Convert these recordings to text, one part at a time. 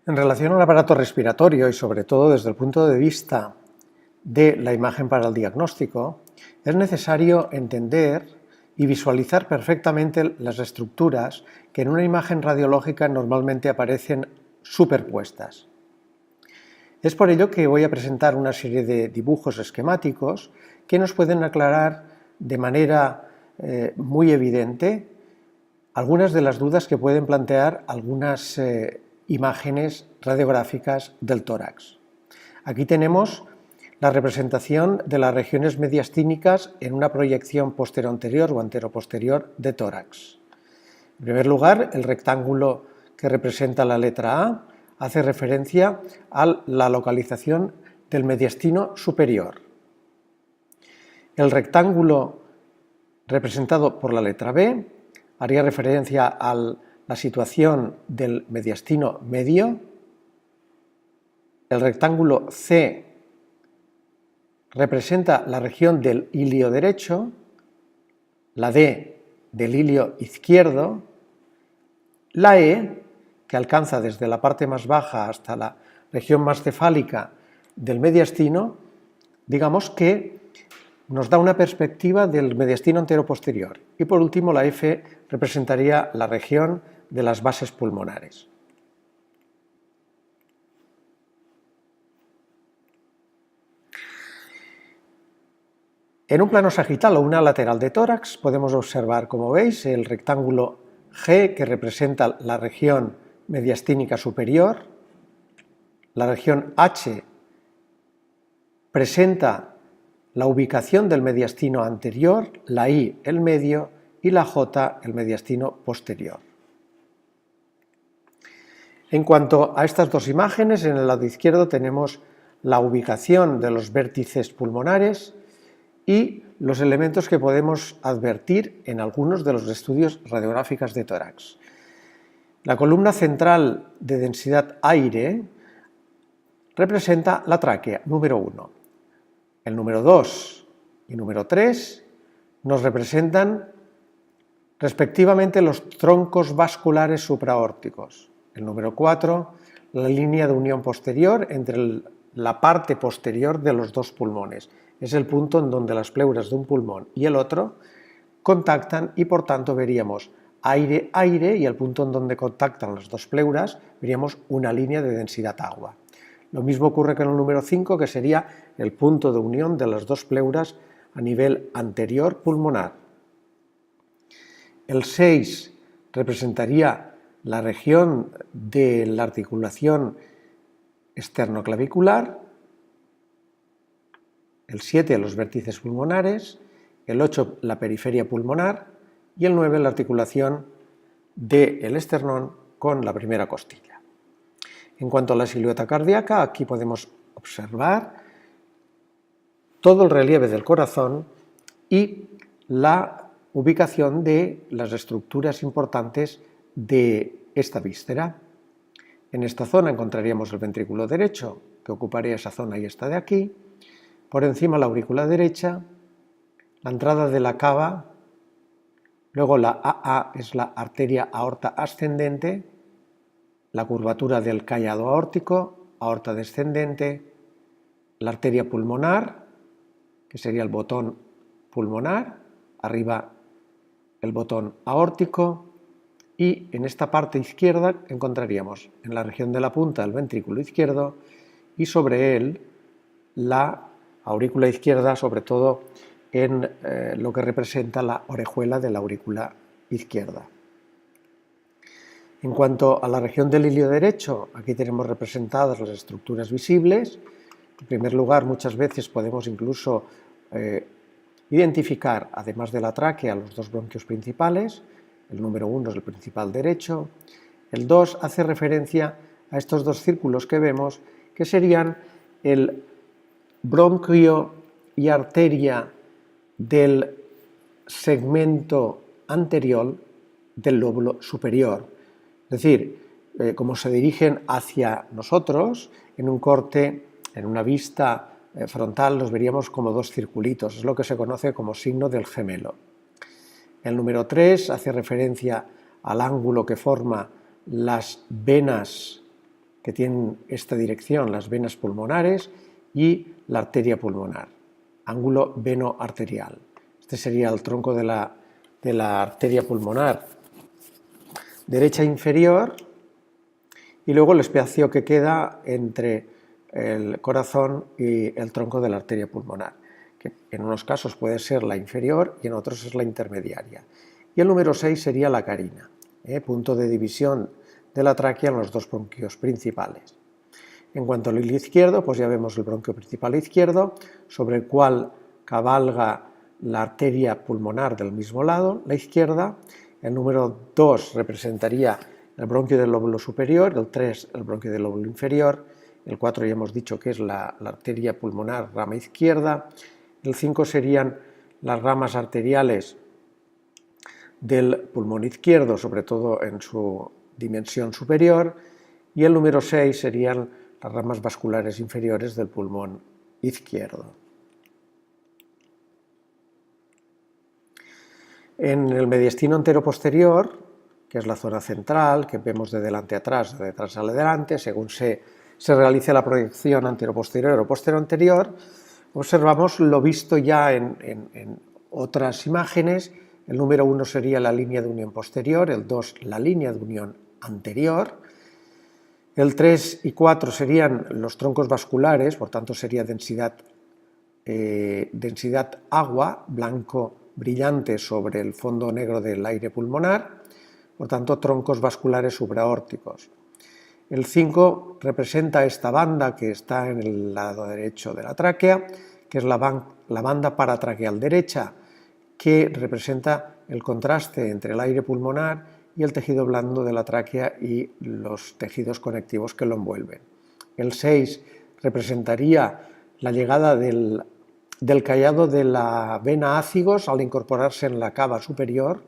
En relación al aparato respiratorio y sobre todo desde el punto de vista de la imagen para el diagnóstico, es necesario entender y visualizar perfectamente las estructuras que en una imagen radiológica normalmente aparecen superpuestas. Es por ello que voy a presentar una serie de dibujos esquemáticos que nos pueden aclarar de manera muy evidente algunas de las dudas que pueden plantear algunas imágenes radiográficas del tórax. Aquí tenemos la representación de las regiones mediastínicas en una proyección posterior-anterior o antero-posterior de tórax. En primer lugar, el rectángulo que representa la letra A hace referencia a la localización del mediastino superior. El rectángulo representado por la letra B haría referencia a la situación del mediastino medio. El rectángulo C representa la región del ilio derecho, la D del ilio izquierdo, la E, que alcanza desde la parte más baja hasta la región más cefálica del mediastino, digamos que nos da una perspectiva del mediastino anteroposterior. Y por último, la F representaría la región de las bases pulmonares. En un plano sagital o una lateral de tórax podemos observar, como veis, el rectángulo G, que representa la región mediastínica superior. La región H presenta la ubicación del mediastino anterior, la I el medio y la J el mediastino posterior. En cuanto a estas dos imágenes, en el lado izquierdo tenemos la ubicación de los vértices pulmonares y los elementos que podemos advertir en algunos de los estudios radiográficos de tórax. La columna central de densidad aire representa la tráquea, número 1. El número 2 y número 3 nos representan respectivamente los troncos vasculares supraórticos. El número 4, la línea de unión posterior entre la parte posterior de los dos pulmones. Es el punto en donde las pleuras de un pulmón y el otro contactan y por tanto veríamos aire-aire y el punto en donde contactan las dos pleuras veríamos una línea de densidad agua. Lo mismo ocurre con el número 5, que sería el punto de unión de las dos pleuras a nivel anterior pulmonar. El 6 representaría la región de la articulación esternoclavicular, el 7 los vértices pulmonares, el 8 la periferia pulmonar y el 9 la articulación del esternón con la primera costilla. En cuanto a la silueta cardíaca, aquí podemos observar todo el relieve del corazón y la ubicación de las estructuras importantes de esta víscera. En esta zona encontraríamos el ventrículo derecho, que ocuparía esa zona y esta de aquí. Por encima la aurícula derecha, la entrada de la cava, luego la AA es la arteria aorta ascendente, la curvatura del callado aórtico, aorta descendente, la arteria pulmonar, que sería el botón pulmonar, arriba el botón aórtico, y en esta parte izquierda encontraríamos en la región de la punta el ventrículo izquierdo y sobre él la aurícula izquierda, sobre todo en lo que representa la orejuela de la aurícula izquierda. En cuanto a la región del ilio derecho, aquí tenemos representadas las estructuras visibles. En primer lugar, muchas veces podemos incluso identificar, además de la tráquea, los dos bronquios principales. El número 1 es el principal derecho. El 2 hace referencia a estos dos círculos que vemos, que serían el bronquio y arteria del segmento anterior del lóbulo superior. Es decir, como se dirigen hacia nosotros, en un corte, en una vista frontal, los veríamos como dos circulitos. Es lo que se conoce como signo del gemelo. El número 3 hace referencia al ángulo que forma las venas que tienen esta dirección, las venas pulmonares y la arteria pulmonar, ángulo veno-arterial. Este sería el tronco de la arteria pulmonar derecha inferior, y luego el espacio que queda entre el corazón y el tronco de la arteria pulmonar, que en unos casos puede ser la inferior y en otros es la intermediaria. Y el número 6 sería la carina, punto de división de la tráquea en los dos bronquios principales. En cuanto al hilo izquierdo, pues ya vemos el bronquio principal izquierdo, sobre el cual cabalga la arteria pulmonar del mismo lado, la izquierda. El número 2 representaría el bronquio del lóbulo superior, el 3 el bronquio del lóbulo inferior, el 4 ya hemos dicho que es la arteria pulmonar rama izquierda, el 5 serían las ramas arteriales del pulmón izquierdo, sobre todo en su dimensión superior, y el número 6 serían las ramas vasculares inferiores del pulmón izquierdo. En el mediastino anteroposterior, que es la zona central, que vemos de delante a atrás, de detrás a adelante, según se realice la proyección anteroposterior o posterior-anterior, observamos lo visto ya en otras imágenes. El número 1 sería la línea de unión posterior, el 2 la línea de unión anterior, el 3 y 4 serían los troncos vasculares, por tanto sería densidad agua, blanco brillante sobre el fondo negro del aire pulmonar, por tanto troncos vasculares supraórticos. El 5 representa esta banda que está en el lado derecho de la tráquea, que es la banda paratraqueal derecha, que representa el contraste entre el aire pulmonar y el tejido blando de la tráquea y los tejidos conectivos que lo envuelven. El 6 representaría la llegada del callado de la vena ácigos al incorporarse en la cava superior.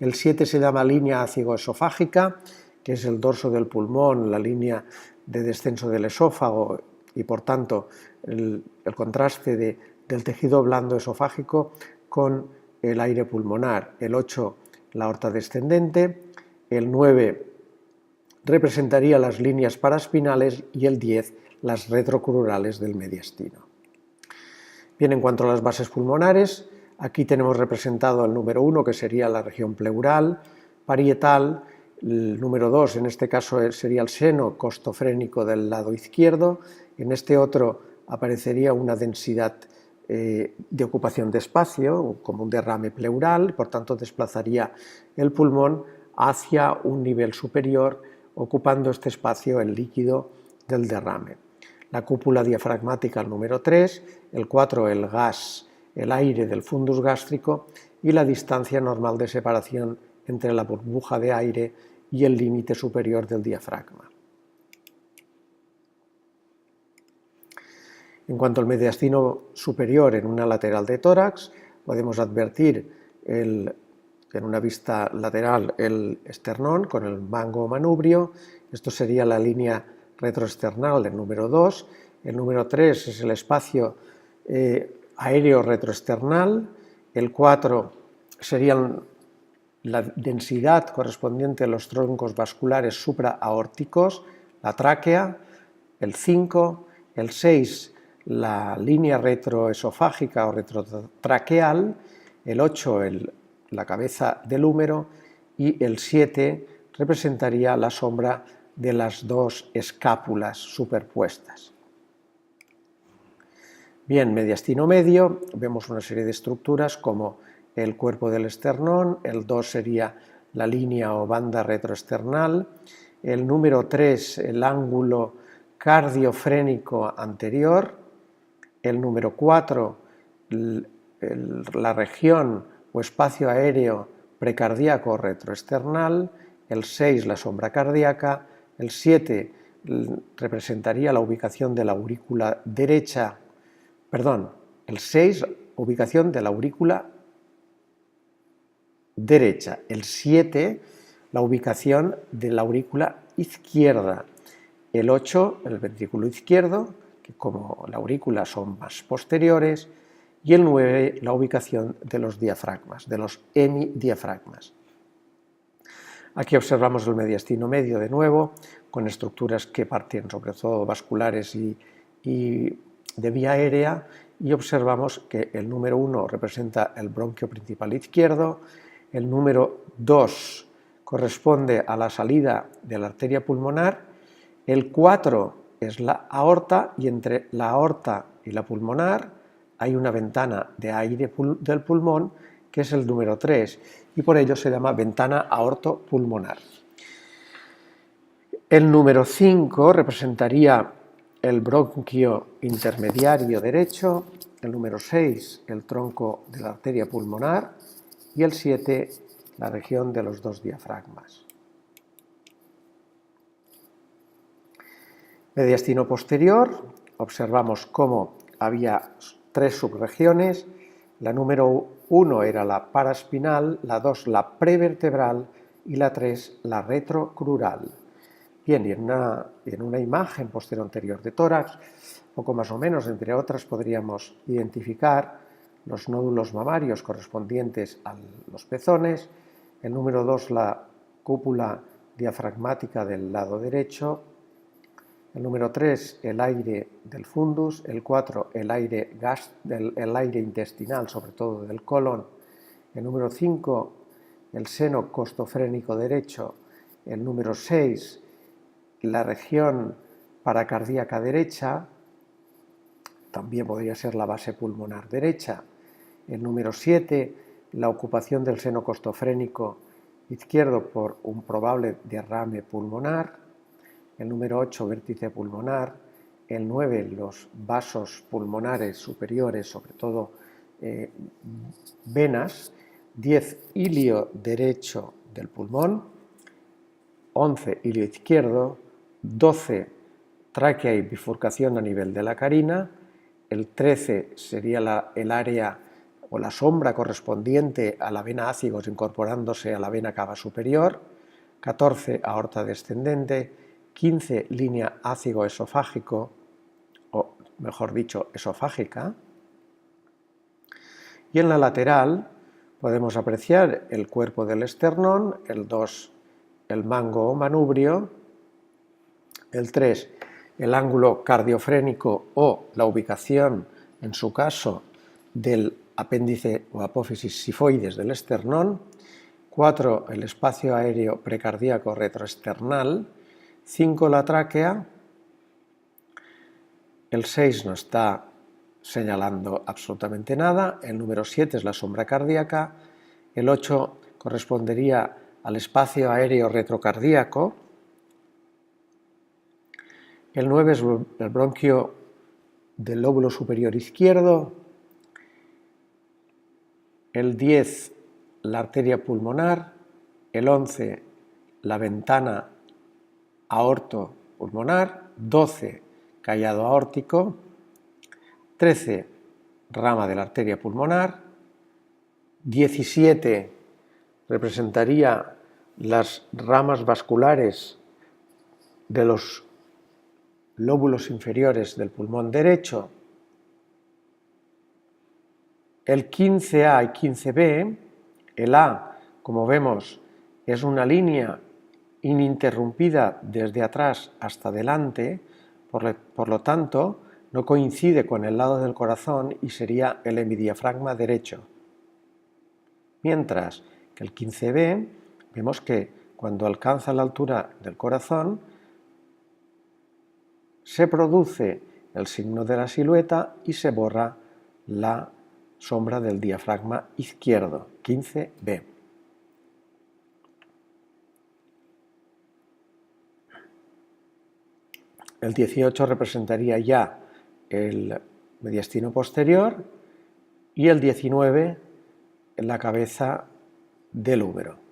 El 7 se llama línea ácigo-esofágica, que es el dorso del pulmón, la línea de descenso del esófago y por tanto el contraste del tejido blando esofágico con el aire pulmonar. El 8 la aorta descendente, el 9 representaría las líneas paraspinales y el 10 las retrocrurales del mediastino. Bien, en cuanto a las bases pulmonares, aquí tenemos representado el número 1, que sería la región pleural, parietal. El número 2, en este caso, sería el seno costofrénico del lado izquierdo. En este otro aparecería una densidad de ocupación de espacio, como un derrame pleural, por tanto desplazaría el pulmón hacia un nivel superior, ocupando este espacio el líquido del derrame. La cúpula diafragmática, el número 3, el 4, el gas, el aire del fundus gástrico y la distancia normal de separación entre la burbuja de aire y el límite superior del diafragma. En cuanto al mediastino superior en una lateral de tórax, podemos advertir en una vista lateral el esternón con el mango manubrio. Esto sería la línea retroesternal del número 2. El número 3 es el espacio aéreo retroesternal. El 4 sería la densidad correspondiente a los troncos vasculares supraaórticos, la tráquea. El 5, el 6 la línea retroesofágica o retrotraqueal, el 8 la cabeza del húmero y el 7 representaría la sombra de las dos escápulas superpuestas. Bien, mediastino medio, vemos una serie de estructuras como el cuerpo del esternón, el 2 sería la línea o banda retroesternal, el número 3 el ángulo cardiofrénico anterior, el número 4 la región o espacio aéreo precardíaco retroesternal, el 6 la sombra cardíaca, el 7 representaría la ubicación de la aurícula derecha, el 6 ubicación de la aurícula derecha, el 7 la ubicación de la aurícula izquierda, el 8 el ventrículo izquierdo, que como la aurícula son más posteriores, y el 9 la ubicación de los diafragmas, de los hemidiafragmas. Aquí observamos el mediastino medio de nuevo, con estructuras que parten sobre todo vasculares y de vía aérea, y observamos que el número 1 representa el bronquio principal izquierdo, el número 2 corresponde a la salida de la arteria pulmonar, el 4 es la aorta, y entre la aorta y la pulmonar hay una ventana de aire del pulmón, que es el número 3, y por ello se llama ventana aortopulmonar. El número 5 representaría el bronquio intermediario derecho, el número 6 el tronco de la arteria pulmonar y el 7 la región de los dos diafragmas. Mediastino posterior, observamos cómo había 3 subregiones. La número 1 era la paraspinal, la 2 la prevertebral y la 3 la retrocrural. Bien, y en una imagen posterior anterior de tórax, poco más o menos, entre otras, podríamos identificar los nódulos mamarios correspondientes a los pezones, el número 2 la cúpula diafragmática del lado derecho, el número 3 el aire del fundus, el 4 el aire intestinal, sobre todo del colon, el número 5 el seno costofrénico derecho, el número 6 la región paracardíaca derecha, también podría ser la base pulmonar derecha, el número 7 la ocupación del seno costofrénico izquierdo por un probable derrame pulmonar, el número 8 vértice pulmonar, el 9 los vasos pulmonares superiores, sobre todo venas, 10 ilio derecho del pulmón, 11 ilio izquierdo, 12 tráquea y bifurcación a nivel de la carina, el 13 sería el área o la sombra correspondiente a la vena ácigos incorporándose a la vena cava superior, 14 aorta descendente, 15 línea ácigo-esofágico, o mejor dicho, esofágica, y en la lateral podemos apreciar el cuerpo del esternón, el 2 el mango o manubrio, el 3 el ángulo cardiofrénico o la ubicación, en su caso, del apéndice o apófisis sifoides del esternón, 4 el espacio aéreo precardíaco retroesternal, 5 la tráquea, el 6 no está señalando absolutamente nada, el número 7 es la sombra cardíaca, el 8 correspondería al espacio aéreo retrocardíaco, el 9 es el bronquio del lóbulo superior izquierdo, el 10 la arteria pulmonar, el 11 la ventana aortopulmonar, 12 callado aórtico, 13 rama de la arteria pulmonar, 17 representaría las ramas vasculares de los lóbulos inferiores del pulmón derecho, el 15A y 15B, el A, como vemos, es una línea ininterrumpida desde atrás hasta adelante, por lo tanto, no coincide con el lado del corazón y sería el hemidiafragma derecho. Mientras que el 15B, vemos que cuando alcanza la altura del corazón, se produce el signo de la silueta y se borra la sombra del diafragma izquierdo, 15B. El 18 representaría ya el mediastino posterior y el 19 la cabeza del úmero.